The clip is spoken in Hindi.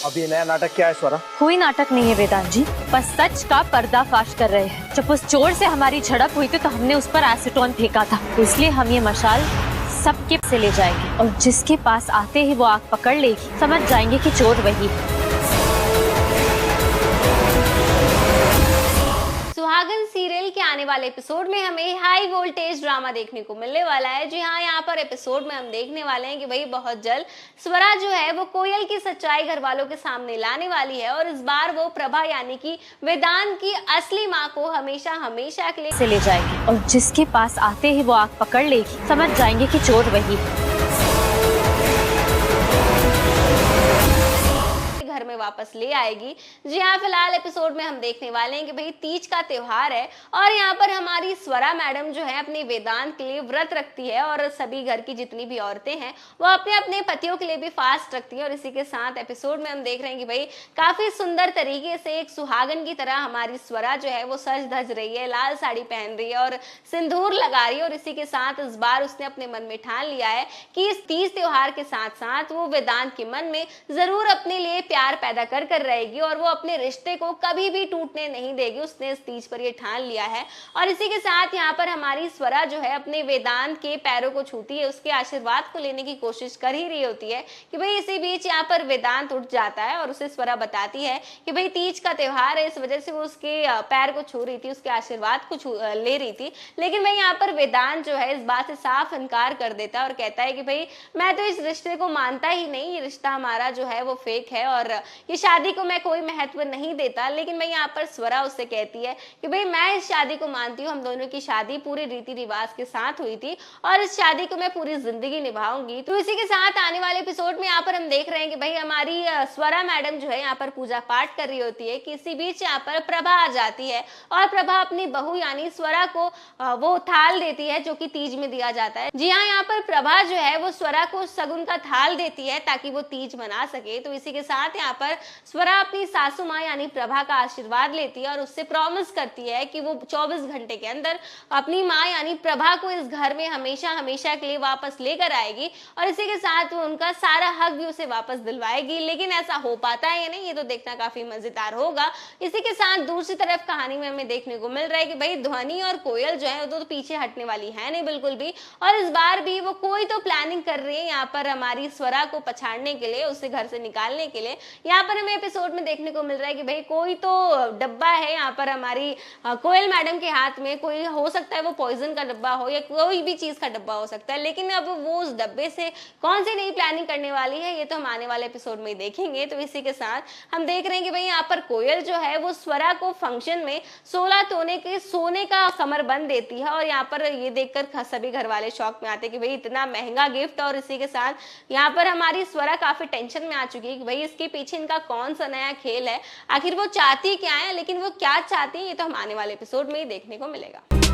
अब ये नया नाटक क्या है स्वरा? कोई नाटक नहीं है वेदांत जी, बस सच का पर्दाफाश कर रहे हैं। जब उस चोर से हमारी झड़प हुई थी तो हमने उस पर एसीटोन फेंका था, इसलिए हम ये मशाल सबके से ले जाएंगे और जिसके पास आते ही वो आग पकड़ लेगी, समझ जाएंगे कि चोर वही है। सुहागन सीरियल के आने वाले एपिसोड में हमें हाई वोल्टेज ड्रामा देखने को मिलने वाला है। जी हाँ, यहाँ पर एपिसोड में हम देखने वाले हैं कि भाई बहुत जल्द स्वरा जो है वो कोयल की सच्चाई घर वालों के सामने लाने वाली है और इस बार वो प्रभा यानी कि वेदांत की असली माँ को हमेशा हमेशा के लिए से ले जाएगी और जिसके पास आते ही वो आग पकड़ लेगी, समझ जाएंगे कि चोर वही है। घर में वापस ले आएगी। जी हाँ, फिलहाल एपिसोड में हम देखने वाले हैं कि भाई तीज का त्योहार है और यहाँ पर हमारी स्वरा मैडम जो है अपने वेदांत के लिए व्रत रखती है और सभी घर की जितनी भी औरतें हैं वो अपने अपने पतियों के लिए भी फास्ट रखती है। और इसी के साथ एपिसोड में हम देख रहे हैं कि भाई काफी सुंदर तरीके से एक सुहागन की तरह हमारी स्वरा जो है वो सज धज रही है, लाल साड़ी पहन रही है और सिंदूर लगा रही है। और इसी के साथ इस बार उसने अपने मन में ठान लिया है कि इस तीज त्योहार के साथ साथ वो वेदांत के मन में जरूर अपने लिए प्यार पैदा कर रहेगी और वो अपने रिश्ते को कभी भी टूटने नहीं देगी। उसने इस तीज पर ये ठान लिया है। और इसी के साथ यहाँ पर हमारी स्वरा जो है अपने वेदांत के पैरों को छूती है, उसके आशीर्वाद को लेने की कोशिश कर ही रही होती है कि भाई इसी बीच यहाँ पर वेदांत उठ जाता है और उसे स्वरा बताती है कि भाई तीज का त्योहार है, इस वजह से वो उसके पैर को छू रही थी, उसके आशीर्वाद को ले रही थी। लेकिन भाई यहाँ पर वेदांत जो है इस बात से साफ इनकार कर देता है और कहता है कि भाई मैं तो इस रिश्ते को मानता ही नहीं, ये रिश्ता हमारा जो है वो फेक है और ये शादी को मैं कोई महत्व नहीं देता। लेकिन भाई यहाँ पर स्वरा उससे कहती है कि भाई मैं इस शादी को मानती हूँ, हम दोनों की शादी पूरे रीति रिवाज के साथ हुई थी और इस शादी को मैं पूरी जिंदगी निभाऊंगी। तो इसी के साथ आने वाले एपिसोड में यहाँ पर हम देख रहे हैं कि भाई हमारी स्वरा मैडम जो है यहाँ पर पूजा पाठ कर रही होती है कि इसी बीच यहाँ पर प्रभा आ जाती है और प्रभा अपनी बहू यानी स्वरा को वो थाल देती है जो कि तीज में दिया जाता है। जी हाँ, यहाँ पर प्रभा जो है वो स्वरा को सगुन का थाल देती है ताकि वो तीज मना सके। तो इसी के साथ यहाँ पर स्वरा अपनी सासू माँ यानी प्रभा का आशीर्वाद लेती है और उससे प्रॉमिस करती है कि वो 24 घंटे के अंदर अपनी माँ यानी प्रभा को इस घर में हमेशा हमेशा के लिए वापस लेकर आएगी और इसी के साथ वो उनका सारा हक भी उसे वापस दिलवाएगी। लेकिन ऐसा हो पाता है या नहीं, ये तो देखना काफी मजेदार होगा। इसी के साथ दूसरी तरफ कहानी में हमें देखने को मिल रहा है कि भाई ध्वनि और कोयल जो है वो तो पीछे हटने वाली है नहीं बिल्कुल भी और इस बार भी वो कोई तो प्लानिंग कर रही है यहाँ पर हमारी स्वरा को पछाड़ने के लिए, उसे घर से निकालने के लिए। यहाँ पर हमें एपिसोड में देखने को मिल रहा है कि भाई कोई तो डब्बा है यहाँ पर हमारी कोयल मैडम के हाथ में, कोई हो सकता है वो पॉइजन का डब्बा हो या कोई भी चीज का डब्बा हो सकता है। लेकिन अब वो उस डब्बे से कौन सी नई प्लानिंग करने वाली है ये तो हम आने वाले एपिसोड में देखेंगे। तो इसी के साथ हम देख रहे हैं कि भाई यहाँ पर कोयल जो है वो स्वरा को फंक्शन में 16 तोले के सोने का कमरबंद देती है और यहाँ पर ये देखकर सभी घर वाले शौक में आते हैं कि भाई इतना महंगा गिफ्ट। और इसी के साथ यहाँ पर हमारी स्वरा काफी टेंशन में आ चुकी है कि भाई इसके पीछे इनका कौन सा नया खेल है, आखिर वो चाहती क्या है, लेकिन वो क्या चाहती है ये तो हम आने वाले एपिसोड में ही देखने को मिलेगा।